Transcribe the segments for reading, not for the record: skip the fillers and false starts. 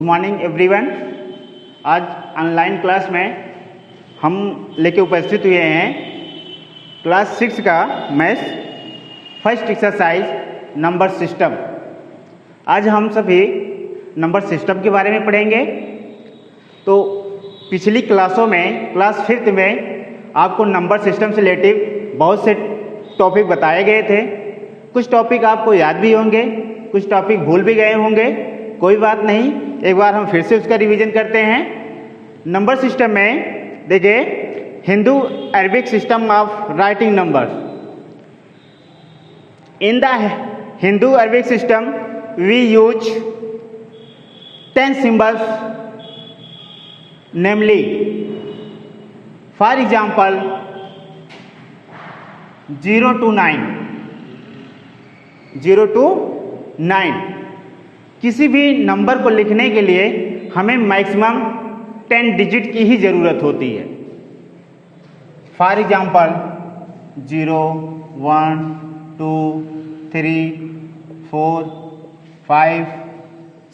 Good morning everyone. आज online class में हम लेके उपस्थित हुए हैं क्लास 6 का maths first exercise number system. आज हम सभी नंबर सिस्टम के बारे में पढ़ेंगे। तो पिछली क्लासों में क्लास 5 में आपको नंबर सिस्टम से रिलेटिव बहुत से टॉपिक बताए गए थे। कुछ टॉपिक आपको याद भी होंगे, कुछ टॉपिक भूल भी गए होंगे, कोई बात नहीं, एक बार हम फिर से उसका रिवीजन करते हैं। नंबर सिस्टम में देखिए, Hindu Arabic system of writing numbers. In the Hindu Arabic system we use 10 symbols, namely for example 0 to 9, 0 to 9। किसी भी नंबर को लिखने के लिए हमें मैक्सिमम 10 डिजिट की ही ज़रूरत होती है। For example 0, 1, 2, 3, 4, 5,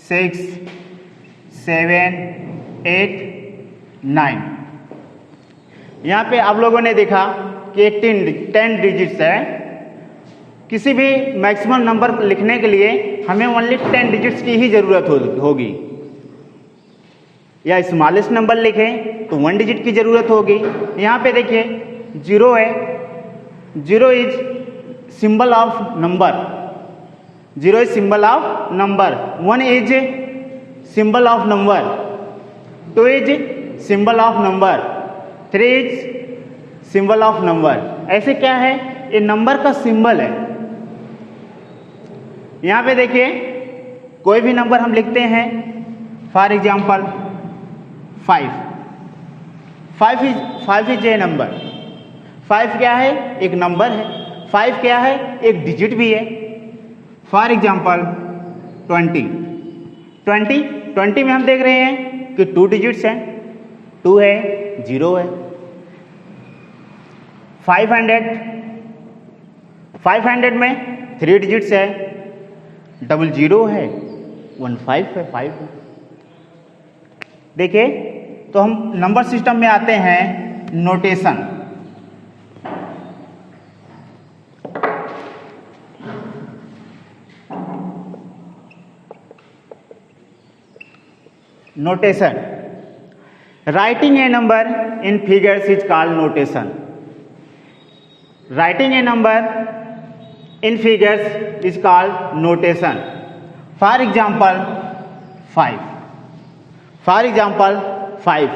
6, 7, 8, 9। यहाँ पे आप लोगों ने देखा कि 10 डिजिट्स है। किसी भी मैक्सिमम नंबर लिखने के लिए हमें ओनली 10 डिजिट्स की ही ज़रूरत होगी। या स्मॉलेस्ट नंबर लिखें तो 1 डिजिट की ज़रूरत होगी। यहाँ पे देखिए 0 है, 0 is symbol of number, 0 is symbol of number, 1 is symbol of number, 2 is symbol of number, 3 is symbol of number. ऐसे क्या है, ये नंबर का सिंबल है। यहाँ पे देखिए कोई भी नंबर हम लिखते हैं, for example 5 is a number. 5 क्या है, एक नंबर है। 5 क्या है, एक डिजिट भी है। फॉर एग्जाम्पल 20 में हम देख रहे हैं कि 2 डिजिट्स हैं, 2 है, 0 है। 500 में 3 डिजिट्स है, 00 है, 15 है, 5 है। देखिए, तो हम नंबर सिस्टम में आते हैं notation. Notation, writing a number in figures is called notation. Writing a number in figures is called notation. For example 5।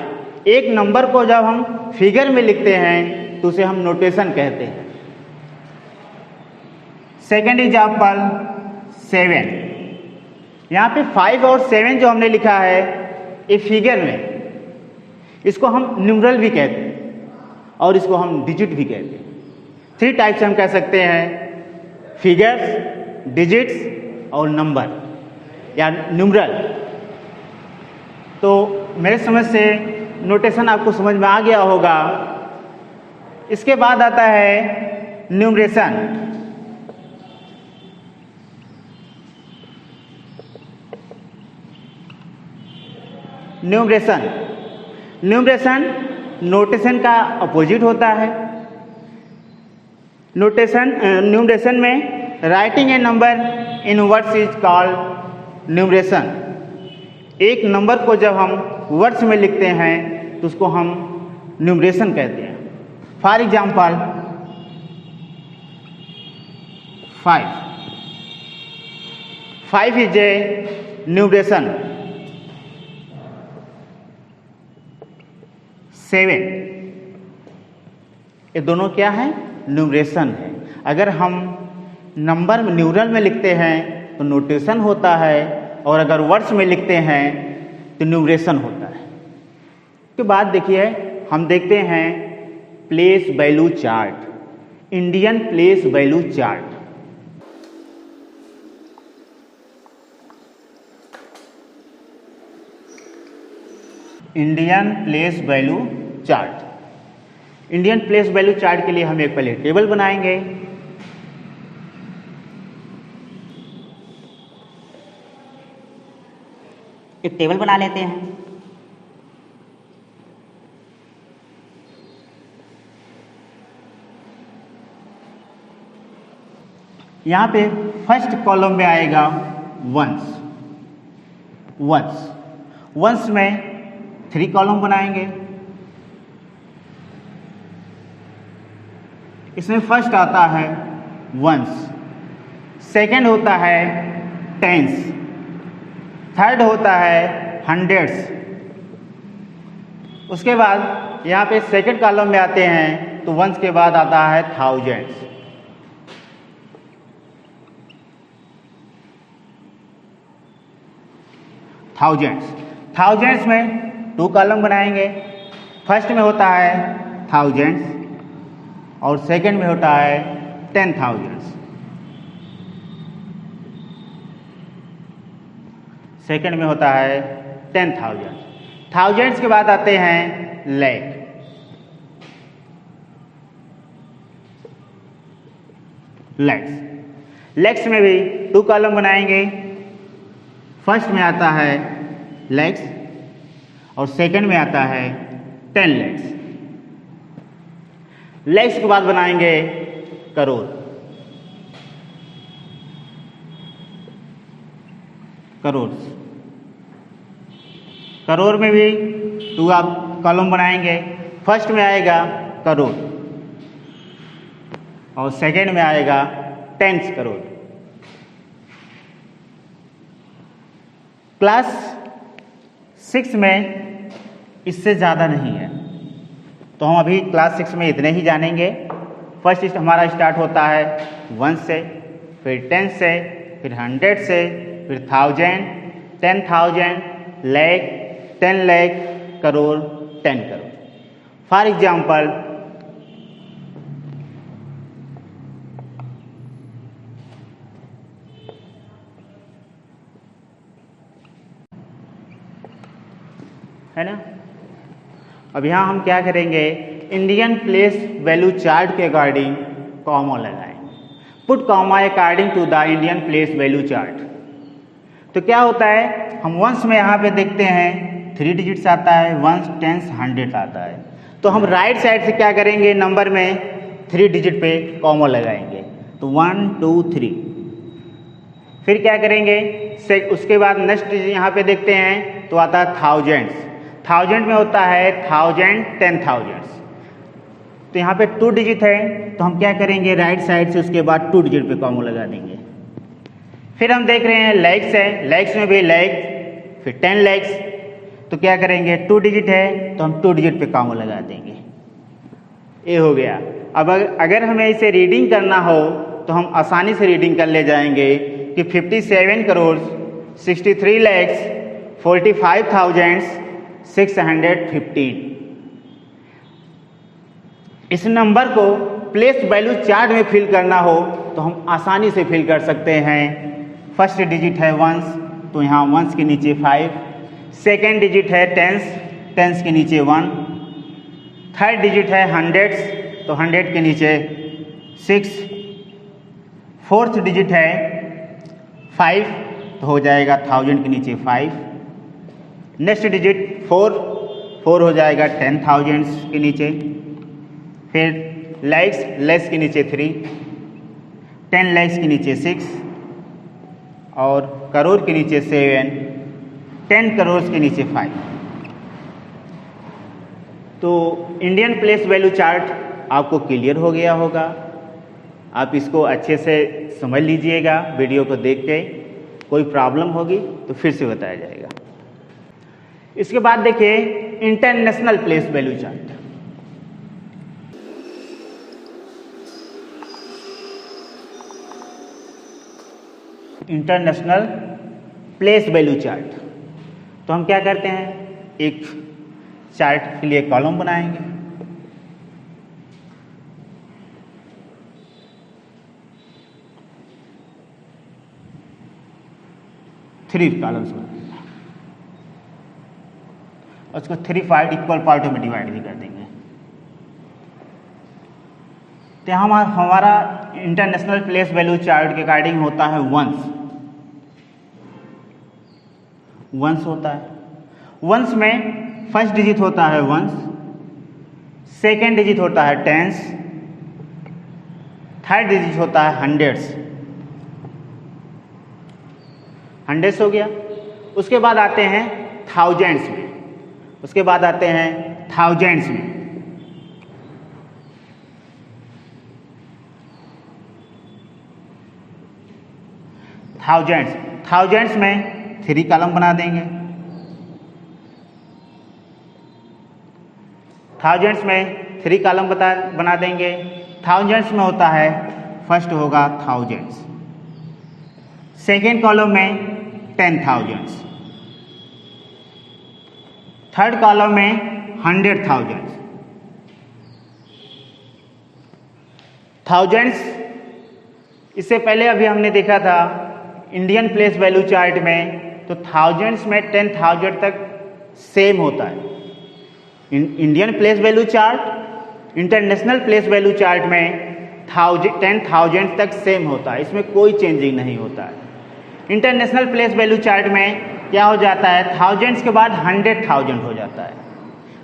एक नंबर को जब हम फिगर में लिखते हैं तो उसे हम नोटेशन कहते हैं। Second example 7। यहाँ पे 5 और 7 जो हमने लिखा है ये फिगर में, इसको हम न्यूमरल भी कहते हैं और इसको हम डिजिट भी कहते हैं। 3 टाइप से हम कह सकते हैं, फिगर्स, डिजिट्स और नंबर या न्यूमरल। तो मेरे समझ से नोटेशन आपको समझ में आ गया होगा। इसके बाद आता है न्यूमरेशन। न्यूमरेशन नोटेशन का अपोजिट होता है। न्यूमरेशन में writing a number in words is called numeration. एक नंबर को जब हम वर्ड्स में लिखते हैं तो उसको हम न्यूमरेशन कहते हैं। For example 5 is a numeration. 7, ये दोनों क्या है, न्यूमरेशन है। अगर हम नंबर न्यूमरल में लिखते हैं तो नोटेशन होता है, और अगर वर्ड्स में लिखते हैं तो न्यूमरेशन होता है। उसके बाद देखिए हम देखते हैं place value chart, Indian place value chart. Indian place value chart. Indian place value chart के लिए हम एक पहले टेबल बनाएंगे। एक टेबल बना लेते हैं। यहाँ पे फर्स्ट कॉलम में आएगा वंस। वंस में 3 कॉलम बनाएंगे। इसमें फर्स्ट आता है वंस, सेकंड होता है टेंस, थर्ड होता है हंड्रेड्स। उसके बाद यहाँ पे सेकंड कॉलम में आते हैं तो वंस के बाद आता है थाउजेंड्स। थाउजेंड्स में 2 कॉलम बनाएंगे। फर्स्ट में होता है थाउजेंड्स और सेकंड में होता है 10,000। सेकंड में होता है 10,000। थाउजेंड्स के बाद आते हैं लैख। लैक्स में भी 2 कॉलम बनाएंगे। फर्स्ट में आता है लैक्स और सेकंड में आता है 10 लैक्स। लैक्स के बाद बनाएंगे करोड़। करोड़ में भी 2 आप कॉलम बनाएंगे। फर्स्ट में आएगा करोड़ और सेकंड में आएगा 10 करोड़। क्लास 6 में इससे ज़्यादा नहीं है, तो हम अभी क्लास 6 में इतने ही जानेंगे। फर्स्ट हमारा स्टार्ट होता है 1 से, फिर 10 से, फिर 100 से, फिर 1000, 10,000, लैख, 10 लैख, करोड़, 10 करोड़। फॉर एग्जाम्पल है ना। अब यहाँ हम क्या करेंगे, इंडियन प्लेस वैल्यू चार्ट के अकॉर्डिंग कॉमा लगाएंगे। Put comma according to the Indian place value chart. तो क्या होता है, हम वंस में यहाँ पे देखते हैं 3 डिजिट्स आता है, वंस, टेंस, 100 आता है। तो हम राइट साइड से क्या करेंगे, नंबर में 3 डिजिट पे कॉमा लगाएंगे। तो 1 2 3। फिर क्या करेंगे, उसके बाद नेक्स्ट यहाँ पे देखते हैं तो आता है थाउजेंड्स। थाउजेंड में होता है 1000, 10,000। तो यहाँ पे 2 डिजिट है, तो हम क्या करेंगे, राइट साइड से उसके बाद 2 डिजिट पे कॉमा लगा देंगे। फिर हम देख रहे हैं लैक्स है, लैक्स में भी लैख, फिर 10 लैक्स। तो क्या करेंगे, 2 डिजिट है तो हम 2 डिजिट पे कॉमा लगा देंगे। ये हो गया। अब अगर हमें इसे रीडिंग करना हो तो हम आसानी से रीडिंग कर ले जाएंगे कि 57 करोड़ 63 लैक्स 45,615। इस नंबर को प्लेस वैल्यू चार्ट में फिल करना हो तो हम आसानी से फिल कर सकते हैं। फर्स्ट डिजिट है वंस, तो यहाँ वंस के नीचे 5। सेकेंड डिजिट है टेंस, टेंस के नीचे 1। थर्ड डिजिट है हंड्रेड्स, तो 100 के नीचे 6। फोर्थ डिजिट है 5, तो हो जाएगा 1000 के नीचे 5। नेक्स्ट डिजिट 4 हो जाएगा 10,000 के नीचे। फिर लैक्स, लैक्स के नीचे 3, 10 लैक्स के नीचे 6 और करोड़ के नीचे 7, 10 करोड़ के नीचे 5। तो इंडियन प्लेस वैल्यू चार्ट आपको क्लियर हो गया होगा। आप इसको अच्छे से समझ लीजिएगा। वीडियो को देख के कोई प्रॉब्लम होगी तो फिर से बताया जाएगा। इसके बाद देखिए international place value chart. International place value chart, तो हम क्या करते हैं, एक चार्ट के लिए कॉलम बनाएंगे। थ्री कॉलम्स बनाएंगे और उसको 3 पार्ट इक्वल पार्टों में डिवाइड भी कर देंगे। तो हमारा इंटरनेशनल प्लेस वैल्यू चार्ट के अकॉर्डिंग होता है वंस। वंस होता है। वंस में फर्स्ट डिजिट होता है वंस, सेकेंड डिजिट होता है टेंस, थर्ड डिजिट होता है हंड्रेड्स। हंड्रेड्स हो गया। उसके बाद आते हैं थाउजेंड्स में, उसके बाद आते हैं थाउजेंड्स में। थाउजेंड्स में 3 कॉलम बना देंगे। थाउजेंड्स में 3 कॉलम बना देंगे। थाउजेंड्स में होता है फर्स्ट होगा थाउजेंड्स, सेकेंड कॉलम में 10,000, थर्ड कॉलम में 100,000। थाउजेंड्स इससे पहले अभी हमने देखा था इंडियन प्लेस वैल्यू चार्ट में, तो थाउजेंड्स में 10,000 तक सेम होता है। Indian place value chart, international place value chart में 10,000 तक सेम होता है, इसमें कोई चेंजिंग नहीं होता है। इंटरनेशनल प्लेस वैल्यू चार्ट में क्या हो जाता है, थाउजेंड्स के बाद 100,000 हो जाता है।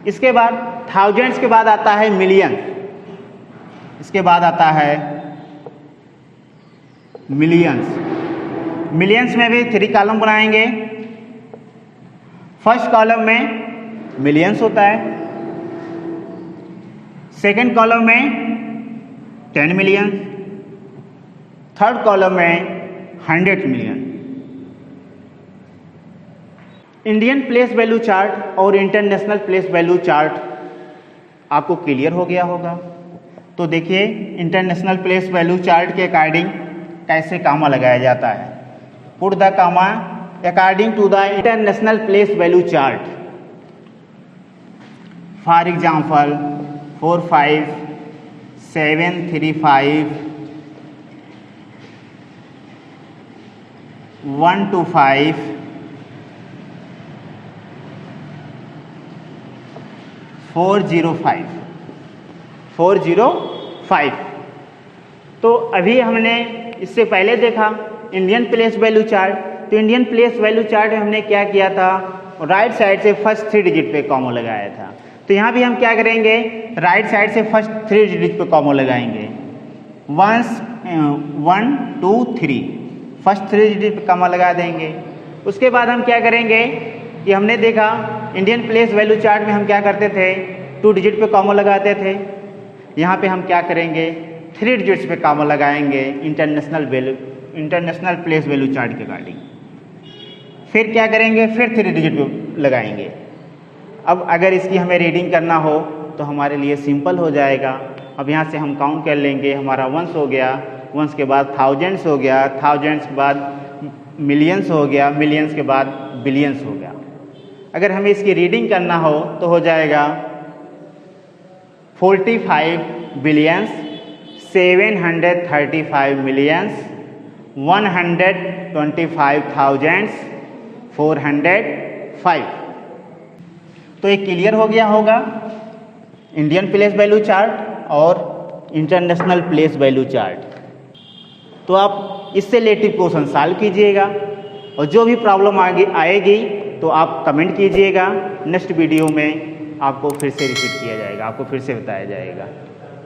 इसके बाद थाउजेंड्स के बाद आता है मिलियन, इसके बाद आता है मिलियंस। मिलियंस में भी 3 कॉलम बनाएंगे। फर्स्ट कॉलम में मिलियंस होता है, सेकंड कॉलम में 10 मिलियन, थर्ड कॉलम में 100 million. Indian place value chart और इंटरनेशनल प्लेस वैल्यू चार्ट आपको क्लियर हो गया होगा। तो देखिए इंटरनेशनल प्लेस वैल्यू चार्ट के अकॉर्डिंग कैसे कामा लगाया जाता है। Put the comma according to the international place value chart. For example 4, 5, 7, 3, 5, 1, 2, 5, 4, 0, 5, 4, 0, 5। तो अभी हमने इससे पहले देखा इंडियन प्लेस वैल्यू चार्ट। तो इंडियन प्लेस वैल्यू चार्ट में हमने क्या किया था, राइट साइड से फर्स्ट 3 डिजिट पे कॉमा लगाया था। तो यहाँ भी हम क्या करेंगे, राइट साइड से फर्स्ट 3 डिजिट पे कॉमा लगाएंगे। 1, 2, 3 फर्स्ट 3 डिजिट पे कॉमा लगा देंगे। उसके बाद हम क्या करेंगे कि हमने देखा इंडियन प्लेस वैल्यू चार्ट में हम क्या करते थे, 2 डिजिट पे कॉमा लगाते थे। यहाँ पे हम क्या करेंगे, 3 डिजिट्स पे कॉमा लगाएंगे इंटरनेशनल प्लेस वैल्यू चार्ट के अकॉर्डिंग। फिर क्या करेंगे, फिर 3 डिजिट पे लगाएंगे। अब अगर इसकी हमें रीडिंग करना हो तो हमारे लिए सिंपल हो जाएगा। अब यहाँ से हम काउंट कर लेंगे, हमारा वंस हो गया, वंस के बाद थाउजेंड्स हो गया, थाउजेंड्स के बाद मिलियंस हो गया, मिलियंस के बाद बिलियंस हो गया। अगर हमें इसकी रीडिंग करना हो तो हो जाएगा 45 बिलियंस, 735 मिलियंस, 125,405। तो ये क्लियर हो गया होगा इंडियन प्लेस वैल्यू चार्ट और इंटरनेशनल प्लेस वैल्यू चार्ट। तो आप इससे रिलेटेड क्वेश्चन सॉल्व कीजिएगा और जो भी प्रॉब्लम आगे आएगी तो आप कमेंट कीजिएगा। नेक्स्ट वीडियो में आपको फिर से रिपीट किया जाएगा, आपको फिर से बताया जाएगा।